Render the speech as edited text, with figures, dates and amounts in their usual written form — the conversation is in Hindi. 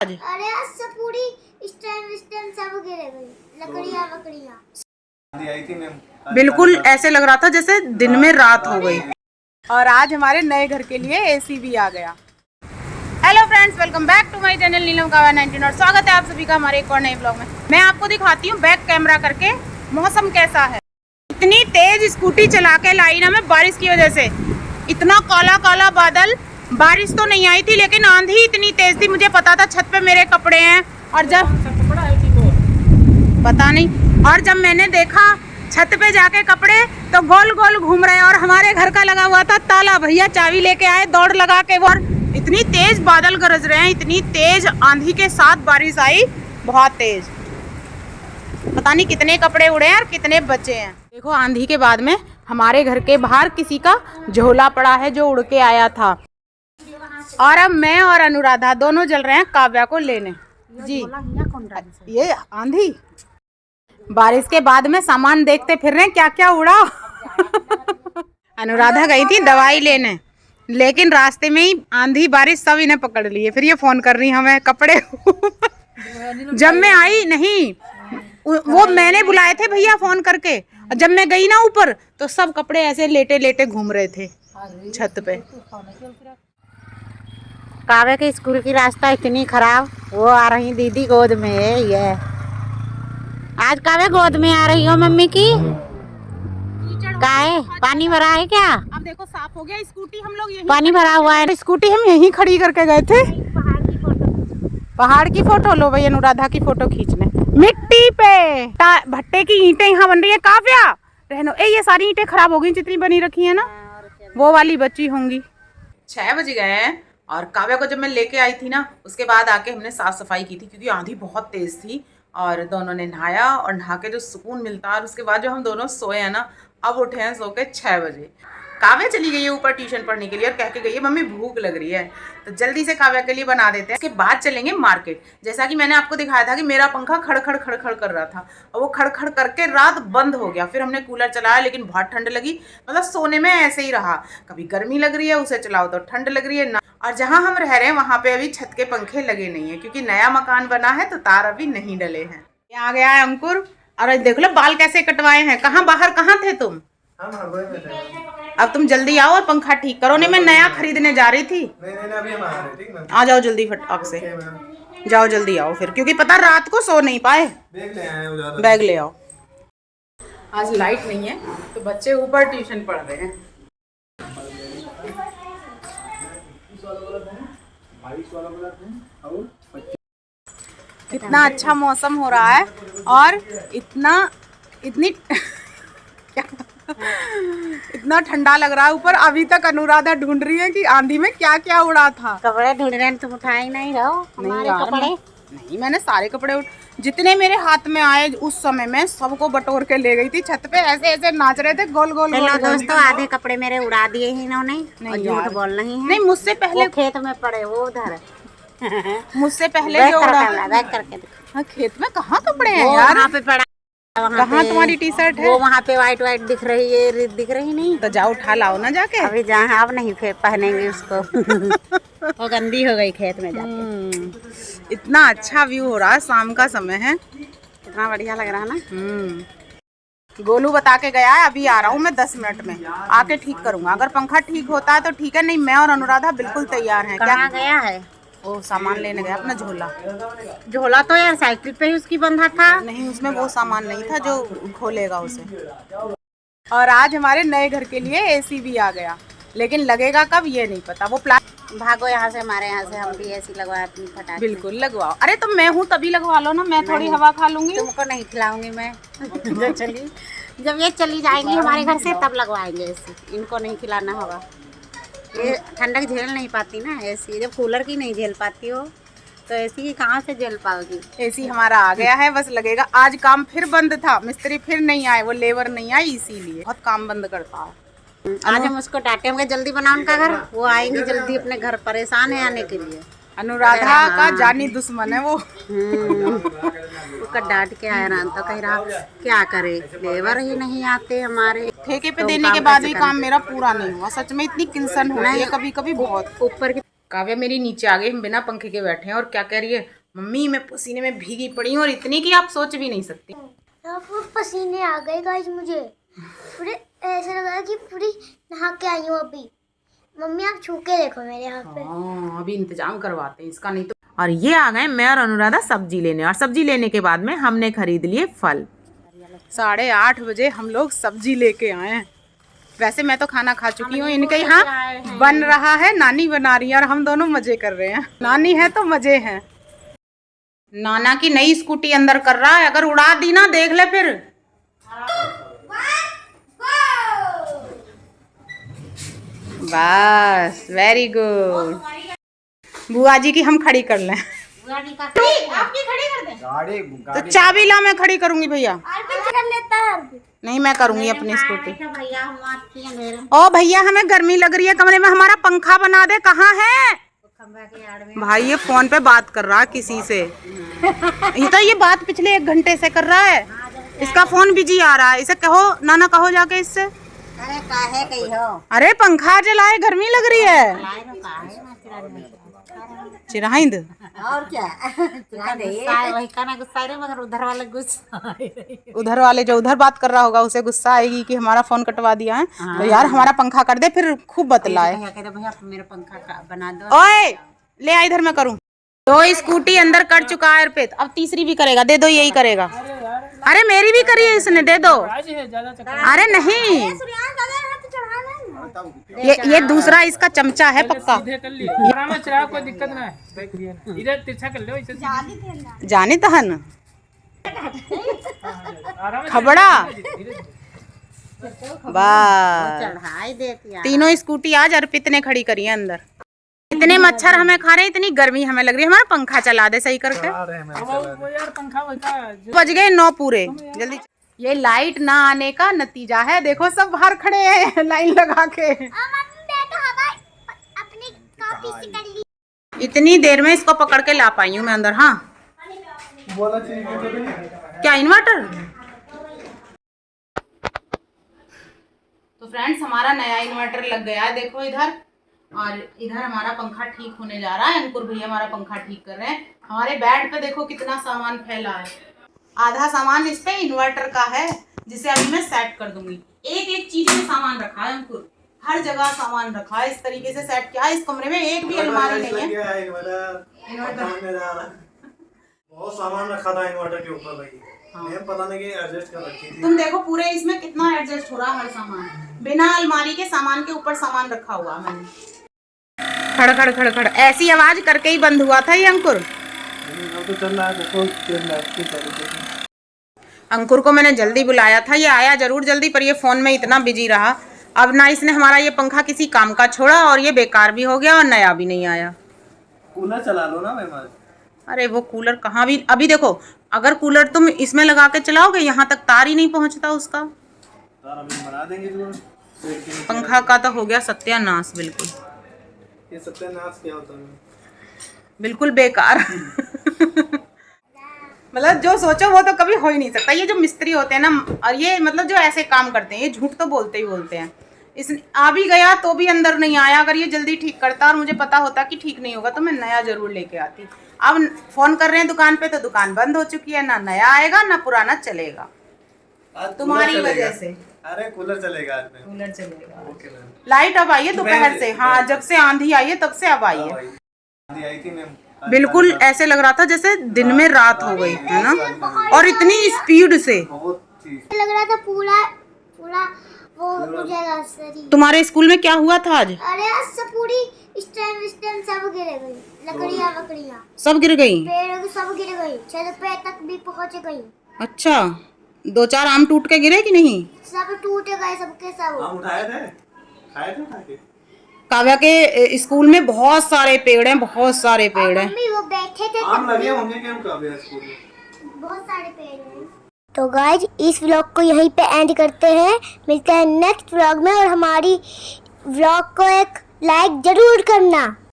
अरे आज सब पूरी स्टैंड सब गिरे गई, लकड़ियाँ आई थी मैम। बिल्कुल ऐसे लग रहा था जैसे दिन में रात हो गई। और आज हमारे नए घर के लिए एसी भी आ गया। Hello friends, welcome back to my channel Neelam कावा 19 और स्वागत है आप सभी का हमारे एक और नए ब्लॉग में। मैं आपको दिखाती हूँ बैक कैमरा करके मौसम कैसा है। इतनी तेज स्कूटी चला के लाई ना मैं बारिश की वजह से, इतना काला काला बादल। बारिश तो नहीं आई थी लेकिन आंधी इतनी तेज थी, मुझे पता था छत पे मेरे कपड़े हैं और जब पता नहीं, और जब मैंने देखा छत पे जाके कपड़े तो गोल गोल घूम रहे हैं और हमारे घर का लगा हुआ था ताला। भैया चाबी लेके आए दौड़ लगा के, और इतनी तेज बादल गरज रहे हैं, इतनी तेज आंधी के साथ बारिश आई, बहुत तेज। पता नहीं कितने कपड़े उड़े हैं और कितने बचे हैं। देखो आंधी के बाद में हमारे घर के बाहर किसी का झोला पड़ा है जो उड़ के आया था। और अब मैं और अनुराधा दोनों चल रहे हैं काव्या को लेने। जी ये आंधी बारिश के बाद में सामान देखते फिर रहे हैं क्या क्या उड़ा। अनुराधा गई थी दवाई लेने, लेकिन रास्ते में ही आंधी बारिश सब इन्हें पकड़ लिए। फिर ये फोन कर रही हमें कपड़े। जब मैं आई नहीं, वो मैंने बुलाए थे भैया फोन करके, जब मैं गई ना ऊपर तो सब कपड़े ऐसे लेटे लेटे घूम रहे थे छत पे। काव्या के स्कूल की रास्ता इतनी खराब, वो आ रही दीदी गोद में है। ये आज काव्या गोद में आ रही हो मम्मी की। क्या है, पानी भरा है क्या? अब देखो साफ हो गया। स्कूटी हम लोग यहीं पानी भरा हुआ है। स्कूटी हम यहीं खड़ी करके गए थे। पहाड़ की फोटो लो भाई, अनुराधा की फोटो खींचने। मिट्टी पे भट्टे की ईंटें यहाँ बन रही है। काव्या रहनो, ये सारी ईंटें खराब हो गई जितनी बनी रखी है ना, वो वाली बची होंगी। 6 बज गए हैं और काव्या को जब मैं लेके आई थी ना, उसके बाद आके हमने साफ सफाई की थी क्योंकि आंधी बहुत तेज थी। और दोनों ने नहाया और नहा के जो सुकून मिलता है, और उसके बाद जो हम दोनों सोए हैं ना, अब उठे हैं सो के 6 बजे। काव्या चली गई है ऊपर ट्यूशन पढ़ने के लिए और कह के गई है मम्मी भूख लग रही है, तो जल्दी से काव्या के लिए बना देते हैं। उसके बाद चलेंगे मार्केट। जैसा कि मैंने आपको दिखाया था कि मेरा पंखा खड़खड़ खड़खड़ कर रहा था और वो खड़खड़ करके रात बंद हो गया। फिर हमने कूलर चलाया लेकिन बहुत ठंड लगी, मतलब सोने में ऐसे ही रहा। कभी गर्मी लग रही है, उसे चलाओ तो ठंड लग रही है ना। और जहाँ हम रह रहे हैं वहाँ पे अभी छत के पंखे लगे नहीं है क्योंकि नया मकान बना है तो तार अभी नहीं डले हैं। ये आ गया है अंकुर, और देख लो बाल कैसे कटवाए हैं। कहाँ बाहर कहाँ थे तुम? अब तुम जल्दी आओ और पंखा ठीक करो। नहीं मैं नया खरीदने जा रही थी। नहीं अभी हम आ रहे हैं, ठीक मैम। आ जाओ जल्दी फटाक से, जाओ जल्दी आओ फिर, क्योंकि पता रात को सो नहीं पाए। बैग ले आओ। आज लाइट नहीं है तो बच्चे ऊपर ट्यूशन पढ़ रहे हैं। इतना अच्छा मौसम हो रहा है और इतनी इतना ठंडा लग रहा है ऊपर। अभी तक अनुराधा ढूंढ रही है कि आंधी में क्या क्या उड़ा था। कपड़े ढूंढ रहे हैं, तुम उठाए नहीं रहो हमारे कपड़े। नहीं मैंने सारे कपड़े जितने मेरे हाथ में आए उस समय में सबको बटोर के ले गई थी। छत पे ऐसे ऐसे नाच रहे थे गोल गोल। हेलो दोस्तों, आधे कपड़े मेरे उड़ा दिए हैं इन्होंने। नहीं झूठ बोल रही हैं। नहीं मुझसे पहले खेत में पड़े वो उधर। मुझसे पहले जो उड़ा। बैक करके देखो। हाँ खेत में कहाँ कपड़े हैं यार? वहाँ पे पड़ा। कहाँ तुम्हारी टी शर्ट है? वो वहाँ पे वाइट वाइट दिख रही है, दिख रही नहीं तो जाओ उठा लाओ ना जाके। अभी जहाँ अब नहीं पहनेंगे उसको। वो गंदी हो गई खेत में जाके। इतना अच्छा व्यू हो रहा है, शाम का समय है, कितना बढ़िया लग रहा है ना। गोलू बता के गया है अभी आ रहा हूँ मैं 10 मिनट में, आके ठीक करूंगा। अगर पंखा ठीक होता है तो ठीक है, नहीं मैं और अनुराधा बिल्कुल तैयार हैं। कहाँ गया है? वो सामान लेने गया अपना झोला। झोला तो यार साइकिल पे ही उसकी बंधा था। नहीं उसमें वो सामान नहीं था जो खोलेगा उसे। और आज हमारे नए घर के लिए एसी भी आ गया, लेकिन लगेगा कब ये नहीं पता। वो भागो यहाँ से, हमारे यहाँ से, हम भी एसी लगवाए अपनी फटाक। बिल्कुल लगवाओ। अरे तो मैं हूँ तभी लगवा लो ना, मैं थोड़ी हवा खा लूंगी। तुमको नहीं खिलाऊंगी मैं। जब ये चली जाएंगी हमारे घर से तब लगवाएंगे एसी। इनको नहीं खिलाना होगा, ये ठंडक झेल नहीं पाती ना एसी। जब कूलर की नहीं झेल पाती हो तो एसी की कहाँ से झेल पाओगी? एसी हमारा आ गया है, बस लगेगा। आज काम फिर बंद था, मिस्त्री फिर नहीं आए, वो लेबर नहीं आई, इसीलिए बहुत काम बंद करता है। आज हम उसको डांटे होंगे जल्दी बनाओ उनका घर। वो आएंगे जल्दी अपने घर, परेशान है आने के लिए। अनुराधा का जानी दुश्मन है वो। उसका डांट के आया ना तो कह रहा क्या करे, लेबर ही नहीं आते हमारे। ठेके पे देने के बाद भी काम मेरा पूरा नहीं हुआ। सच में इतनी किंसन हो रही है कभी कभी बहुत। ऊपर की काव्या मेरी नीचे आ गई, हम बिना पंखे के बैठे हैं और क्या कह रही है, मम्मी मैं पसीने में भीगी पड़ी हूँ और इतनी कि आप सोच भी नहीं सकती। पसीने आ गए गाइस, मुझे पूरे ऐसा लग रहा है कि पूरी नहा के आई हूँ अभी। मम्मी आप छू के देखो मेरे हाथ पे। हाँ अभी इंतजाम करवाते हैं इसका, नहीं तो। और ये आ गए मैं और अनुराधा सब्जी लेने, और सब्जी लेने के बाद में हमने खरीद लिए फल। 8:30 बजे हम लोग सब्जी लेके आए हैं। वैसे मैं तो खाना खा चुकी हूँ, इनके यहाँ बन रहा है, नानी बना रही है और हम दोनों मजे कर रहे हैं। नानी है तो मजे हैं। नाना की नई स्कूटी अंदर कर रहा है, अगर उड़ा दी ना देख ले फिर। बस वेरी गुड। बुआ जी की हम खड़ी कर लें। आपकी खड़ी कर दे। गाड़ी तो चाबी ला, मैं खड़ी करूंगी भैया। कर लेता है। नहीं मैं करूंगी अपनी स्कूटी। भैया हम आपकी हैं मेरे ओ भैया हमें गर्मी लग रही है कमरे में, हमारा पंखा बना दे। कहाँ है खंबा के आड़ में। भाई? ये फोन पे बात कर रहा है किसी से। ये तो ये बात पिछले 1 घंटे से कर रहा है। इसका फोन बिजी आ रहा है। इसे कहो नाना, कहो जाके इससे। अरे काहे कही हो? अरे पंखा चलाए, गर्मी लग रही है। लाए तो काहे ना चिराने। चिराइंद और क्या गुस्सा है, वही का ना गुस्सा है, मगर उधर वाले गुस्सा उधर वाले जो उधर बात कर रहा होगा उसे गुस्सा आएगी कि हमारा फोन कटवा दिया है। तो यार हमारा पंखा कर दे, फिर खूब बतलाए। भैया कहते भैया मेरा पंखा बना दो। ओए ले आ इधर, मैं करूं। 2 स्कूटी अंदर कर चुका है अर्पित, अब तीसरी भी करेगा। दे दो, यही करेगा। अरे मेरी भी करी है इसने, दे दो। अरे नहीं, ये दूसरा इसका चमचा है पक्का। कोई दिक्कत ना है, इधर तिरछा कर लो, इसे जाने तहन आराम से खबड़ा बस। चढ़ाई देती है। तीनों स्कूटी आज अर्पित ने खड़ी करी है अंदर। इतने मच्छर हमें खा रहे हैं, इतनी गर्मी हमें लग रही है। हमारा पंखा चला दे सही करके। वो यार पंखा बज गए 9 पूरे, जल्दी। ये लाइट ना आने का नतीजा है, देखो सब बाहर खड़े हैं लाइन लगा के। अपनी कॉपी से कर ली। इतनी देर में इसको पकड़ के ला पाई हूँ मैं अंदर। हाँ बोला चाहिए क्या इन्वर्टर? तो फ्रेंड्स हमारा नया इन्वर्टर लग गया है, देखो इधर। और इधर हमारा पंखा ठीक होने जा रहा है। अंकुर भैया हमारा पंखा ठीक कर रहे हैं। हमारे बेड पे देखो कितना सामान फैला है। आधा सामान इस पे इन्वर्टर का है, जिसे अभी मैं सेट कर दूंगी। एक चीज में सामान रखा है अंकुर, हर जगह सामान रखा है, इस तरीके से सेट किया है। इस कमरे में एक भी अलमारी नहीं है। बहुत सामान रखा था इन्वर्टर के ऊपर भाई। मैं पता नहीं कि एडजस्ट कर रखी थी। तुम देखो पूरे इसमें कितना एडजस्ट हो रहा है, हर सामान बिना अलमारी के सामान के ऊपर सामान रखा हुआ मैंने। खड़ खड़ खड़ खड़ ऐसी आवाज करके ही बंद हुआ था ये अंकुर। तो चल रहा है, देखो चल रहा है। अंकुर को मैंने जल्दी बुलाया था, ये आया जरूर जल्दी, पर ये फोन में इतना बिजी रहा। अब ना इसने हमारा ये पंखा किसी काम का छोड़ा और ये बेकार भी हो गया और नया भी नहीं आया। कूलर चला लो ना मेहमान। अरे वो कूलर कहाँ भी, अभी देखो अगर कूलर तुम इसमें लगा के चलाओगे यहाँ तक तार ही नहीं पहुँचता उसका। तार अभी बना देंगे जो। पंखा का तो हो गया सत्यानाश, बिल्कुल ये सत्यानाश क्या होता है? बिल्कुल बेकार। मतलब जो सोचो वो तो कभी हो ही नहीं सकता। ये जो मिस्त्री होते हैं ना, और ये मतलब जो ऐसे काम करते हैं, ये झूठ तो बोलते ही बोलते हैं। इस आ भी गया तो भी अंदर नहीं आया। अगर ये जल्दी ठीक करता और मुझे पता होता कि ठीक नहीं होगा तो मैं नया जरूर लेके आती। अब फोन कर रहे हैं दुकान पे तो दुकान बंद हो चुकी है, ना नया आएगा ना पुराना चलेगा तुम्हारी वजह से। अरे कूलर चलेगा आज में। कूलर चलेगा। Okay ma'am. लाइट अब आई है दोपहर से। हाँ जब से आंधी आई है तब से अब आई है। आंधी आई थी मैम। बिल्कुल ऐसे लग रहा था जैसे दिन में रात हो गई है ना, और इतनी स्पीड से। बहुत थी। लग रहा था पूरा पूरा वो उड़ेगा शरीर। तुम्हारे स्कूल में क्या हुआ था आज? अरे आज सब पूरी स्टैंड सब गिर गई, लकड़ियाँ सब गिर गई, पेड़ सब गिर गई, छत पे तक भी पहुँच गई। अच्छा 2-4 आम टूट के गिरे कि नहीं? सब टूट गए सबके सब। हम उठाए थे, खाए थे उठा के। काव्या के स्कूल में बहुत सारे पेड़ हैं, बहुत सारे पेड़ हैं। मम्मी वो बैठे थे आम लगे होंगे क्या काव्या स्कूल में? बहुत सारे पेड़ हैं। तो गाइज इस व्लॉग को यहीं पे एंड करते हैं, मिलते हैं नेक्स्ट व्लॉग में। और हमारी व्लॉग को एक लाइक जरूर करना।